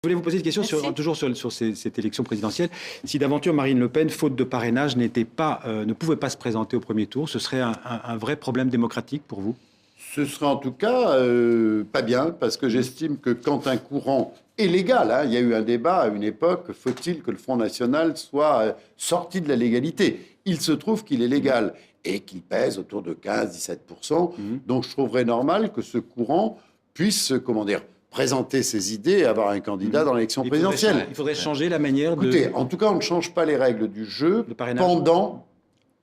Je voulais vous poser une question toujours sur cette élection présidentielle. Si d'aventure Marine Le Pen, faute de parrainage, ne pouvait pas se présenter au premier tour, ce serait un vrai problème démocratique pour vous? Ce serait en tout cas pas bien, parce que j'estime que quand un courant est légal, hein, il y a eu un débat à une époque, faut-il que le Front National soit sorti de la légalité? Il se trouve qu'il est légal et qu'il pèse autour de 15-17%. Donc je trouverais normal que ce courant puisse, comment dire, présenter ses idées et avoir un candidat dans l'élection présidentielle. Il faudrait changer la manière de... Écoutez, en tout cas, on ne change pas les règles du jeu pendant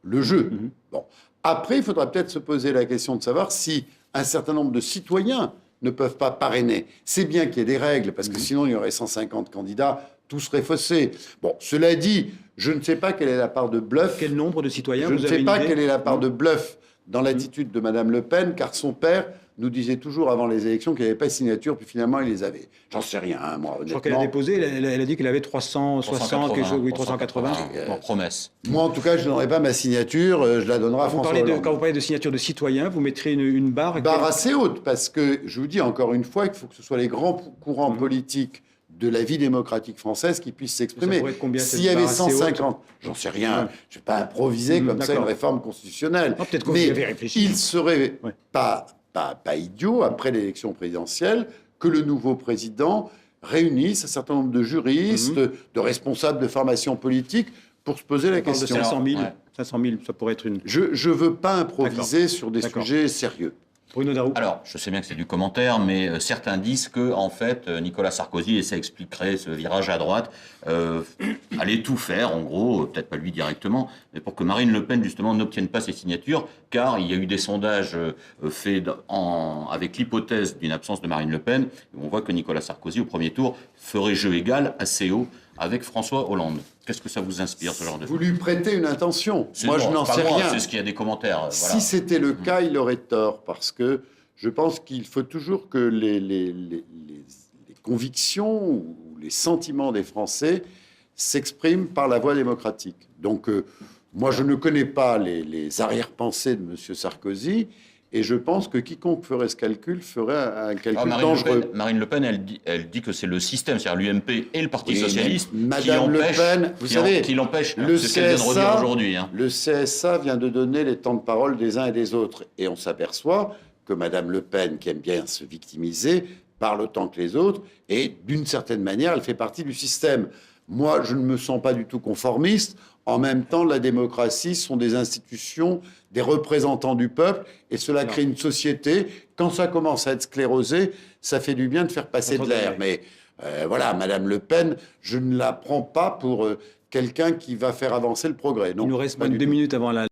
le jeu. Bon. Après, il faudra peut-être se poser la question de savoir si un certain nombre de citoyens ne peuvent pas parrainer. C'est bien qu'il y ait des règles, parce que sinon, il y aurait 150 candidats, tout serait faussé. Bon, cela dit, je ne sais pas quelle est la part de bluff. Quel nombre de citoyens Je vous ne avez sais une pas idée quelle est la part de bluff dans l'attitude de Mme Le Pen, car son père nous disait toujours avant les élections qu'il n'y avait pas de signature, puis finalement, il les avait. J'en sais rien, hein, moi, honnêtement. Je crois qu'elle a déposé, elle a dit qu'elle avait 360, quelque chose, oui, 380. Promesse. Moi, en tout cas, je ne donnerai pas ma signature, je la donnerai à François Hollande. Quand vous parlez de signature de citoyens, vous mettrez une barre... Barre assez haute, parce que, je vous dis encore une fois, qu'il faut que ce soit les grands courants politiques de la vie démocratique française qui puissent s'exprimer. S'il y avait 150, j'en sais rien, je ne vais pas improviser comme ça une réforme constitutionnelle. Peut-être que vous y avez réfléchi. Il ne serait pas idiot, après l'élection présidentielle, que le nouveau président réunisse un certain nombre de juristes, de responsables de formation politique, pour se poser la question. De 500 000, ça pourrait être une... Je ne veux pas improviser sur des sujets sérieux. Bruno Darroux. Alors, je sais bien que c'est du commentaire, mais certains disent que, en fait, Nicolas Sarkozy, et ça expliquerait ce virage à droite, allait tout faire, en gros, peut-être pas lui directement, mais pour que Marine Le Pen, justement, n'obtienne pas ses signatures, car il y a eu des sondages faits avec l'hypothèse d'une absence de Marine Le Pen, et on voit que Nicolas Sarkozy, au premier tour, ferait jeu égal assez haut avec François Hollande. Qu'est-ce que ça vous inspire, ce genre de... Vous lui prêtez une intention. Moi, je n'en sais rien. rien. C'est ce qu'il y a des commentaires. Voilà. Si c'était le cas, il aurait tort, parce que je pense qu'il faut toujours que les convictions ou les sentiments des Français s'expriment par la voie démocratique. Donc, moi, je ne connais pas les arrière-pensées de M. Sarkozy, et je pense que quiconque ferait ce calcul ferait un calcul dangereux. Marine Le Pen, elle dit que c'est le système, c'est-à-dire l'UMP et le Parti socialiste Madame Le Pen, vous savez, qui l'empêche. Le c'est ce qu'elle vient de redire aujourd'hui. Le CSA vient de donner les temps de parole des uns et des autres. Et on s'aperçoit que Madame Le Pen, qui aime bien se victimiser, parle autant que les autres. Et d'une certaine manière, elle fait partie du système. Moi, je ne me sens pas du tout conformiste. En même temps, la démocratie sont des institutions, des représentants du peuple, et cela crée une société. Quand ça commence à être sclérosé, ça fait du bien de faire passer de l'air. Mais voilà, Madame Le Pen, je ne la prends pas pour quelqu'un qui va faire avancer le progrès. Non, il nous reste moins de 2 minutes avant la